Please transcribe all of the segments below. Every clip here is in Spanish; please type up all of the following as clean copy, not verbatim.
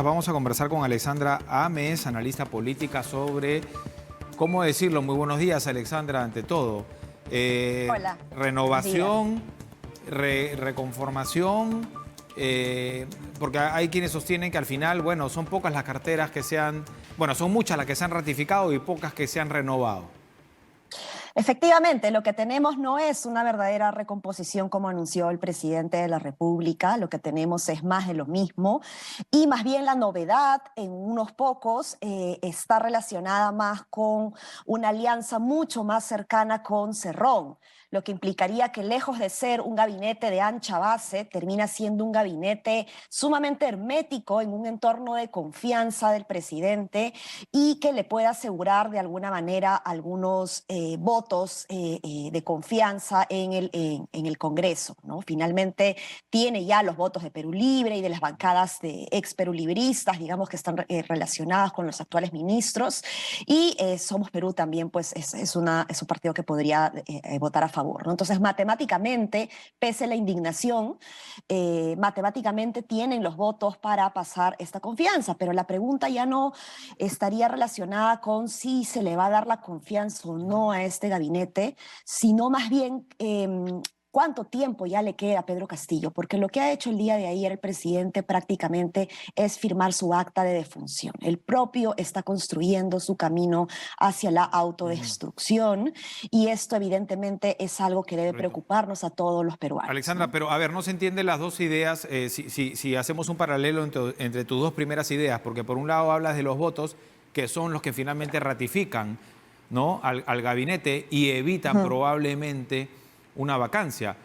Vamos a conversar con Alexandra Ames, analista política, sobre, ¿cómo decirlo? Muy buenos días, Alexandra, ante todo. Hola, buenos días. Renovación, reconformación, porque hay quienes sostienen que al final, bueno, son pocas las carteras que son muchas las que se han ratificado y pocas que se han renovado. Efectivamente, lo que tenemos no es una verdadera recomposición como anunció el presidente de la República, lo que tenemos es más de lo mismo y más bien la novedad en unos pocos está relacionada más con una alianza mucho más cercana con Cerrón, lo que implicaría que lejos de ser un gabinete de ancha base, termina siendo un gabinete sumamente hermético en un entorno de confianza del presidente y que le pueda asegurar de alguna manera algunos votos de confianza en el Congreso, ¿no? Finalmente tiene ya los votos de Perú Libre y de las bancadas de ex perulibristas, digamos, que están relacionadas con los actuales ministros, y Somos Perú también pues es un partido que podría votar a favor, ¿no? Entonces matemáticamente, pese a la indignación, matemáticamente tienen los votos para pasar esta confianza, pero la pregunta ya no estaría relacionada con si se le va a dar la confianza o no a este gabinete, sino más bien cuánto tiempo ya le queda a Pedro Castillo, porque lo que ha hecho el día de ayer el presidente prácticamente es firmar su acta de defunción. El propio está construyendo su camino hacia la autodestrucción y esto evidentemente es algo que debe Correcto. preocuparnos a todos los peruanos, Alexandra, ¿no? pero a ver, no se entienden las dos ideas si hacemos un paralelo entre tus dos primeras ideas, porque por un lado hablas de los votos, que son los que finalmente ratifican, ¿no?, al gabinete y evitan probablemente una vacancia.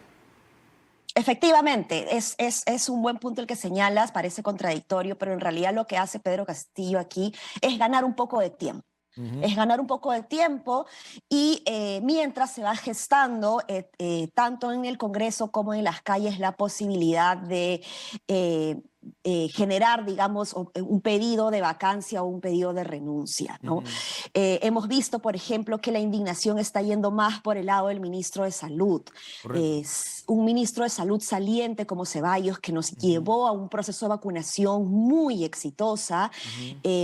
Efectivamente, es un buen punto el que señalas, parece contradictorio, pero en realidad lo que hace Pedro Castillo aquí es ganar un poco de tiempo. Es ganar un poco de tiempo y mientras se va gestando tanto en el Congreso como en las calles la posibilidad de generar, digamos, un pedido de vacancia o un pedido de renuncia, ¿no? Hemos visto, por ejemplo, que la indignación está yendo más por el lado del ministro de Salud. Correcto. Un ministro de Salud saliente como Ceballos, que nos llevó a un proceso de vacunación muy exitosa,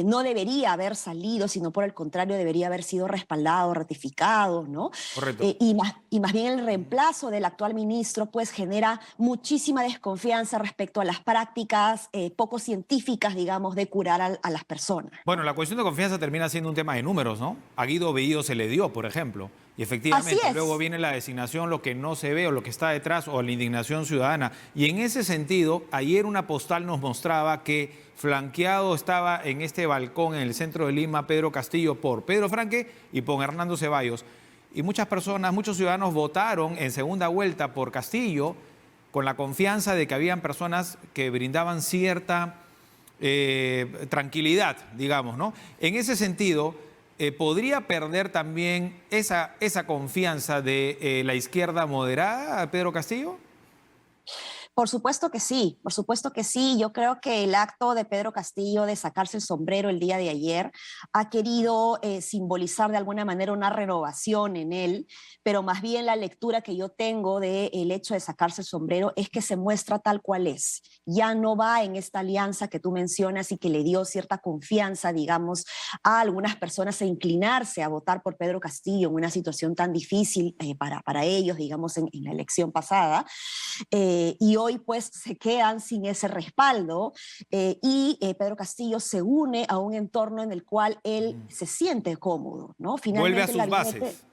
no debería haber salido, sino por el contrario debería haber sido respaldado, ratificado, ¿no? Correcto. Y más bien el reemplazo del actual ministro pues genera muchísima desconfianza respecto a las prácticas poco científicas, digamos, de curar a las personas. Bueno, la cuestión de confianza termina siendo un tema de números, ¿no? A Guido Bellido se le dio, por ejemplo, y Así efectivamente luego es. viene la designación, lo que no se ve o lo que está detrás, o la indignación ciudadana. Y en ese sentido, ayer una postal nos mostraba que flanqueado estaba en este balcón en el centro de Lima Pedro Castillo por Pedro Franque y por Hernando Ceballos. Y muchas personas, muchos ciudadanos votaron en segunda vuelta por Castillo con la confianza de que habían personas que brindaban cierta tranquilidad, digamos, ¿no? En ese sentido, ¿podría perder también esa confianza de la izquierda moderada a Pedro Castillo? Por supuesto que sí, por supuesto que sí. Yo creo que el acto de Pedro Castillo de sacarse el sombrero el día de ayer ha querido simbolizar de alguna manera una renovación en él, pero más bien la lectura que yo tengo del hecho de sacarse el sombrero es que se muestra tal cual es. Ya no va en esta alianza que tú mencionas y que le dio cierta confianza, digamos, a algunas personas a inclinarse a votar por Pedro Castillo en una situación tan difícil para ellos, digamos, en la elección pasada. Y hoy pues se quedan sin ese respaldo Pedro Castillo se une a un entorno en el cual él se siente cómodo, ¿no? Vuelve a sus bases.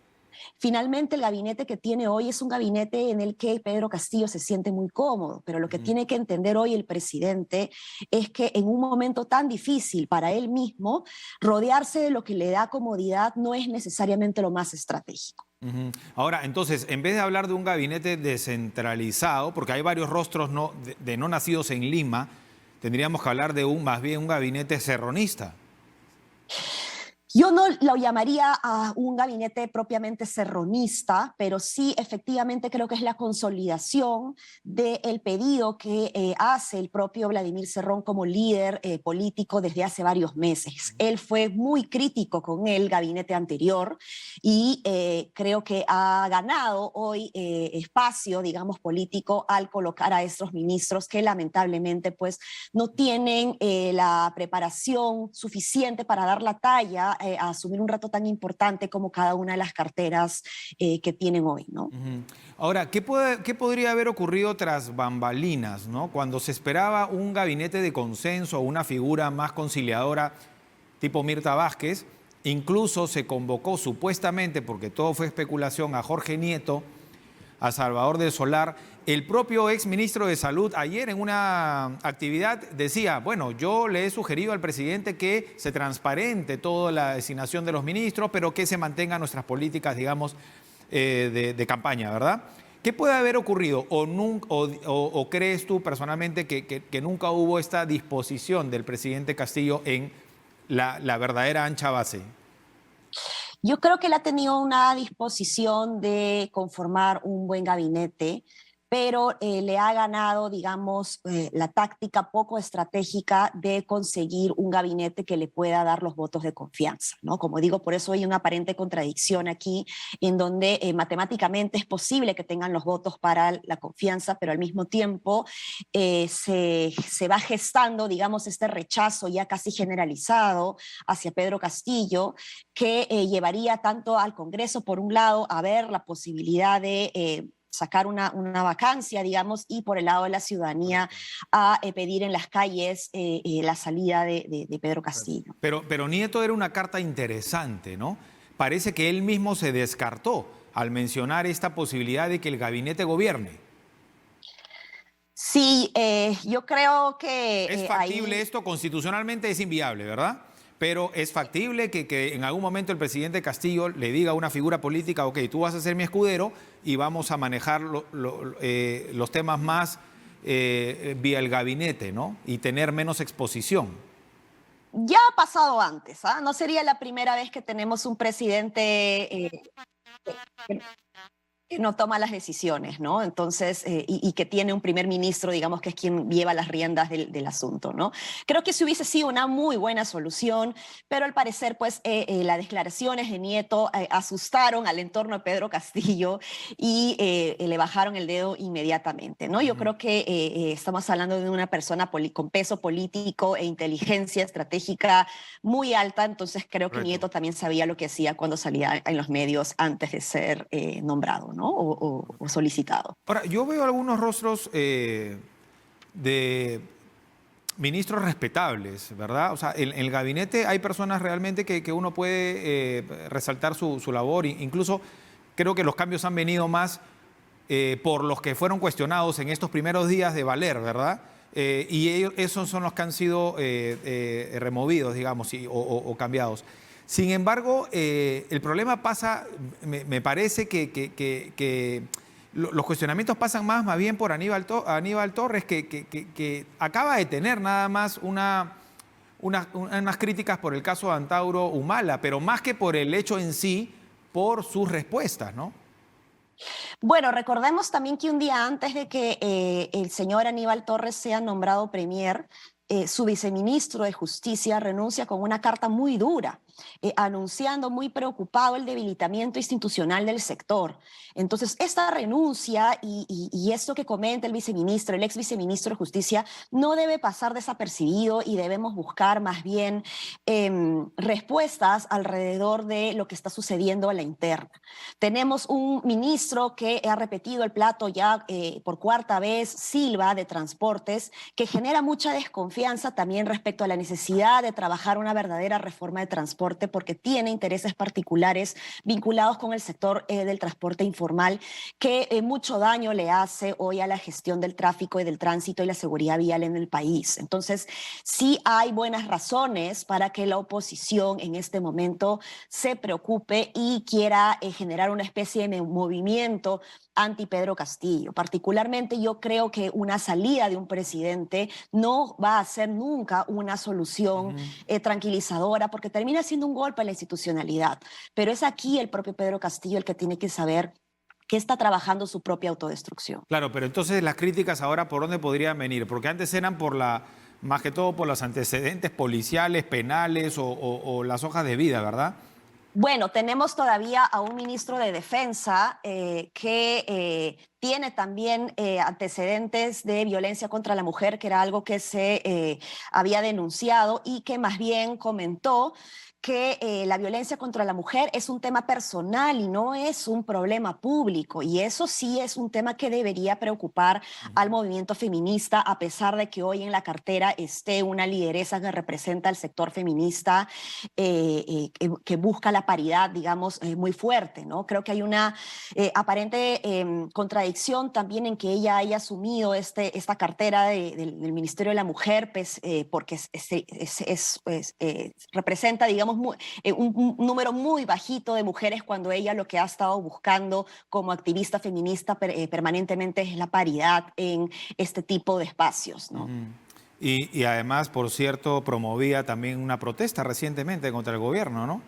Finalmente el gabinete que tiene hoy es un gabinete en el que Pedro Castillo se siente muy cómodo, pero lo que tiene que entender hoy el presidente es que en un momento tan difícil para él mismo, rodearse de lo que le da comodidad no es necesariamente lo más estratégico. Ahora, entonces, en vez de hablar de un gabinete descentralizado, porque hay varios rostros de no nacidos en Lima, tendríamos que hablar de más bien un gabinete serronista. Yo no lo llamaría a un gabinete propiamente serronista, pero sí efectivamente creo que es la consolidación del pedido que hace el propio Vladimir Cerrón como líder político desde hace varios meses. Él fue muy crítico con el gabinete anterior y creo que ha ganado hoy espacio, digamos, político al colocar a estos ministros que lamentablemente pues no tienen la preparación suficiente para dar la talla a asumir un reto tan importante como cada una de las carteras que tienen hoy, ¿no? Ahora, ¿qué podría haber ocurrido tras bambalinas, ¿no? Cuando se esperaba un gabinete de consenso, una figura más conciliadora tipo Mirta Vázquez, incluso se convocó supuestamente, porque todo fue especulación, a Jorge Nieto, a Salvador del Solar. El propio exministro de Salud ayer en una actividad decía, bueno, yo le he sugerido al presidente que se transparente toda la designación de los ministros, pero que se mantengan nuestras políticas, digamos, de campaña, ¿verdad? ¿Qué puede haber ocurrido? ¿O crees tú personalmente que nunca hubo esta disposición del presidente Castillo en la verdadera ancha base? Yo creo que él ha tenido una disposición de conformar un buen gabinete, pero le ha ganado, digamos, la táctica poco estratégica de conseguir un gabinete que le pueda dar los votos de confianza, ¿no? Como digo, por eso hay una aparente contradicción aquí, en donde matemáticamente es posible que tengan los votos para la confianza, pero al mismo tiempo se va gestando, digamos, este rechazo ya casi generalizado hacia Pedro Castillo, que llevaría tanto al Congreso, por un lado, a ver la posibilidad de sacar una vacancia, digamos, y por el lado de la ciudadanía a pedir en las calles la salida de Pedro Castillo. Pero Nieto era una carta interesante, ¿no? Parece que él mismo se descartó al mencionar esta posibilidad de que el gabinete gobierne. Sí, yo creo que ¿Es factible esto? Constitucionalmente es inviable, ¿verdad? Pero es factible que en algún momento el presidente Castillo le diga a una figura política, ok, tú vas a ser mi escudero y vamos a manejar los temas más vía el gabinete, ¿no? Y tener menos exposición. ya ha pasado antes, ¿ah? No sería la primera vez que tenemos un presidente que no toma las decisiones, ¿no? Entonces, y que tiene un primer ministro, digamos, que es quien lleva las riendas del asunto, ¿no? Creo que si hubiese sido una muy buena solución, pero al parecer, pues, las declaraciones de Nieto asustaron al entorno de Pedro Castillo y le bajaron el dedo inmediatamente, ¿no? Yo creo que estamos hablando de una persona con peso político e inteligencia estratégica muy alta, entonces creo que Correcto. Nieto también sabía lo que hacía cuando salía en los medios antes de ser nombrado, ¿no? O solicitado. Ahora, yo veo algunos rostros de ministros respetables, ¿verdad? O sea, en el gabinete hay personas realmente que uno puede resaltar su labor. Incluso creo que los cambios han venido más por los que fueron cuestionados en estos primeros días de valer, ¿verdad? Esos son los que han sido removidos, digamos, o cambiados. Sin embargo, el problema pasa, me parece que los cuestionamientos pasan más bien por Aníbal Torres, que acaba de tener nada más unas críticas por el caso de Antauro Humala, pero más que por el hecho en sí, por sus respuestas, ¿no? Bueno, recordemos también que un día antes de que el señor Aníbal Torres sea nombrado premier, su viceministro de Justicia renuncia con una carta muy dura, anunciando muy preocupado el debilitamiento institucional del sector. Entonces, esta renuncia y esto que comenta el viceministro, el ex viceministro de Justicia, no debe pasar desapercibido y debemos buscar más bien respuestas alrededor de lo que está sucediendo a la interna. Tenemos un ministro que ha repetido el plato ya por cuarta vez, Silva, de Transportes, que genera mucha desconfianza también respecto a la necesidad de trabajar una verdadera reforma de transporte porque tiene intereses particulares vinculados con el sector del transporte informal que mucho daño le hace hoy a la gestión del tráfico y del tránsito y la seguridad vial en el país. Entonces, sí hay buenas razones para que la oposición en este momento se preocupe y quiera generar una especie de movimiento anti-Pedro Castillo. Particularmente yo creo que una salida de un presidente no va a ser nunca una solución tranquilizadora, porque termina siendo un golpe a la institucionalidad. Pero es aquí el propio Pedro Castillo el que tiene que saber que está trabajando su propia autodestrucción. Claro, pero entonces las críticas ahora, ¿por dónde podrían venir? Porque antes eran más que todo por los antecedentes policiales, penales o las hojas de vida, ¿verdad? Bueno, tenemos todavía a un ministro de Defensa que tiene también antecedentes de violencia contra la mujer, que era algo que se había denunciado y que más bien comentó que la violencia contra la mujer es un tema personal y no es un problema público. Y eso sí es un tema que debería preocupar al movimiento feminista, a pesar de que hoy en la cartera esté una lideresa que representa al sector feminista que busca la paridad, digamos, muy fuerte, ¿no? Creo que hay una aparente contradicción también en que ella haya asumido esta cartera del Ministerio de la Mujer, pues, porque representa, digamos, un número muy bajito de mujeres, cuando ella lo que ha estado buscando como activista feminista permanentemente es la paridad en este tipo de espacios, ¿no? Y además, por cierto, promovía también una protesta recientemente contra el gobierno, ¿no?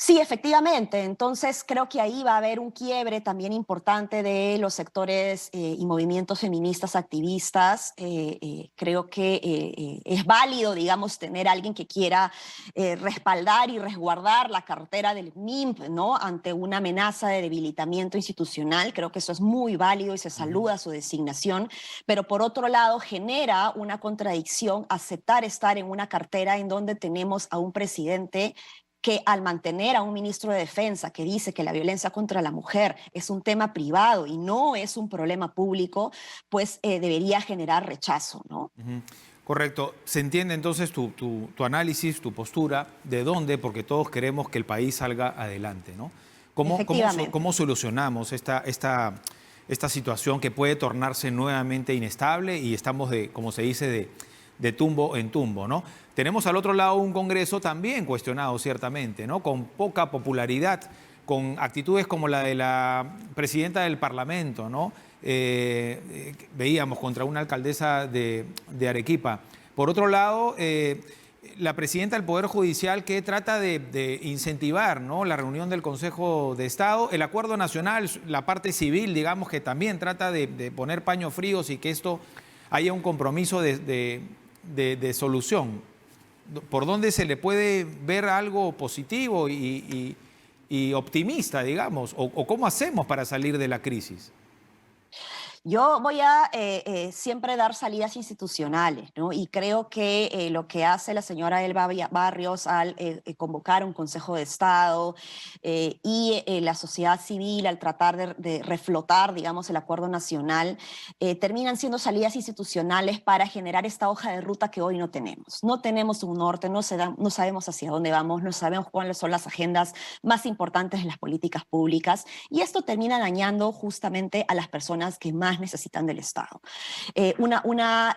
Sí, efectivamente. Entonces creo que ahí va a haber un quiebre también importante de los sectores y movimientos feministas activistas. Creo que es válido, digamos, tener a alguien que quiera respaldar y resguardar la cartera del MIMP, ¿no? Ante una amenaza de debilitamiento institucional. Creo que eso es muy válido y se saluda su designación. Pero por otro lado, genera una contradicción aceptar estar en una cartera en donde tenemos a un presidente que, al mantener a un ministro de Defensa que dice que la violencia contra la mujer es un tema privado y no es un problema público, pues debería generar rechazo, ¿no? Correcto. Se entiende entonces tu análisis, tu postura, de dónde, porque todos queremos que el país salga adelante, ¿no? ¿Cómo solucionamos esta situación que puede tornarse nuevamente inestable y estamos, como se dice, de tumbo en tumbo, ¿no? Tenemos al otro lado un Congreso también cuestionado, ciertamente, ¿no? Con poca popularidad, con actitudes como la de la presidenta del Parlamento, ¿no? Veíamos contra una alcaldesa de Arequipa. Por otro lado, la presidenta del Poder Judicial, que trata de incentivar, ¿no?, la reunión del Consejo de Estado, el acuerdo nacional, la parte civil, digamos, que también trata de poner paños fríos y que esto haya un compromiso de solución. ¿Por dónde se le puede ver algo positivo y optimista, digamos? ¿O cómo hacemos para salir de la crisis? Yo voy a siempre dar salidas institucionales, ¿no? Y creo que lo que hace la señora Elba Barrios al convocar un Consejo de Estado y la sociedad civil al tratar de reflotar, digamos, el acuerdo nacional, terminan siendo salidas institucionales para generar esta hoja de ruta que hoy no tenemos. No tenemos un norte, no sabemos hacia dónde vamos, no sabemos cuáles son las agendas más importantes de las políticas públicas, y esto termina dañando justamente a las personas que más necesitan del Estado. Una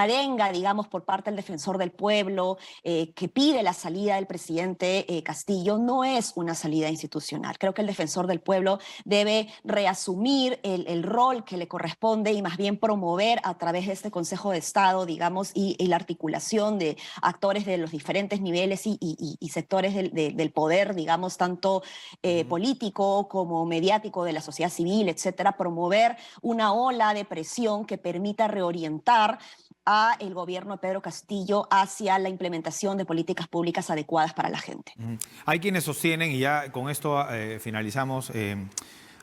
arenga, digamos, por parte del defensor del pueblo que pide la salida del presidente Castillo no es una salida institucional. Creo que el defensor del pueblo debe reasumir el rol que le corresponde y más bien promover a través de este Consejo de Estado, digamos, y la articulación de actores de los diferentes niveles y sectores del poder, digamos, tanto político como mediático, de la sociedad civil, etcétera, promover una ola de presión que permita reorientar a el gobierno de Pedro Castillo hacia la implementación de políticas públicas adecuadas para la gente. Hay quienes sostienen, y ya con esto finalizamos,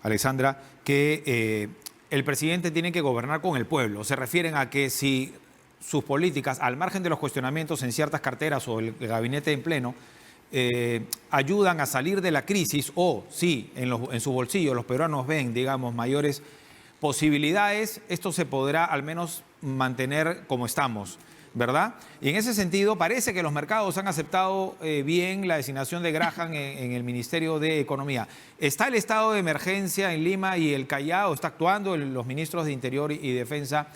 Alexandra, que el presidente tiene que gobernar con el pueblo. Se refieren a que si sus políticas, al margen de los cuestionamientos en ciertas carteras o el gabinete en pleno, ayudan a salir de la crisis, o si en su bolsillo los peruanos ven, digamos, mayores posibilidades, esto se podrá al menos mantener como estamos, ¿verdad? Y en ese sentido parece que los mercados han aceptado bien la designación de Graham en el Ministerio de Economía. ¿Está el estado de emergencia en Lima y el Callao? ¿Está actuando los ministros de Interior y Defensa?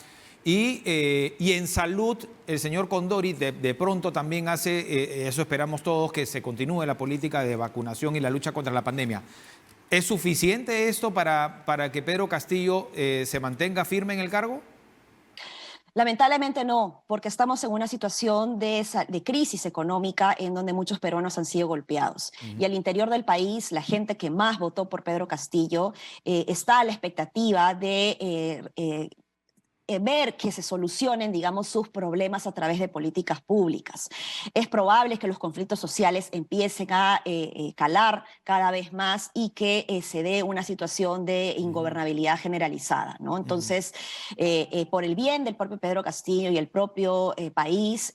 Y en salud, el señor Condori de pronto también hace, eso esperamos todos, que se continúe la política de vacunación y la lucha contra la pandemia. ¿Es suficiente esto para que Pedro Castillo se mantenga firme en el cargo? Lamentablemente no, porque estamos en una situación de crisis económica en donde muchos peruanos han sido golpeados. Y al interior del país, la gente que más votó por Pedro Castillo está a la expectativa de ver que se solucionen, digamos, sus problemas a través de políticas públicas. Es probable que los conflictos sociales empiecen a calar cada vez más y que se dé una situación de ingobernabilidad generalizada, ¿no? Entonces, por el bien del propio Pedro Castillo y el propio país,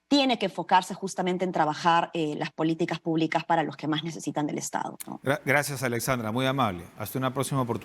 tiene que enfocarse justamente en trabajar las políticas públicas para los que más necesitan del Estado, ¿no? Gracias, Alexandra, muy amable. Hasta una próxima oportunidad.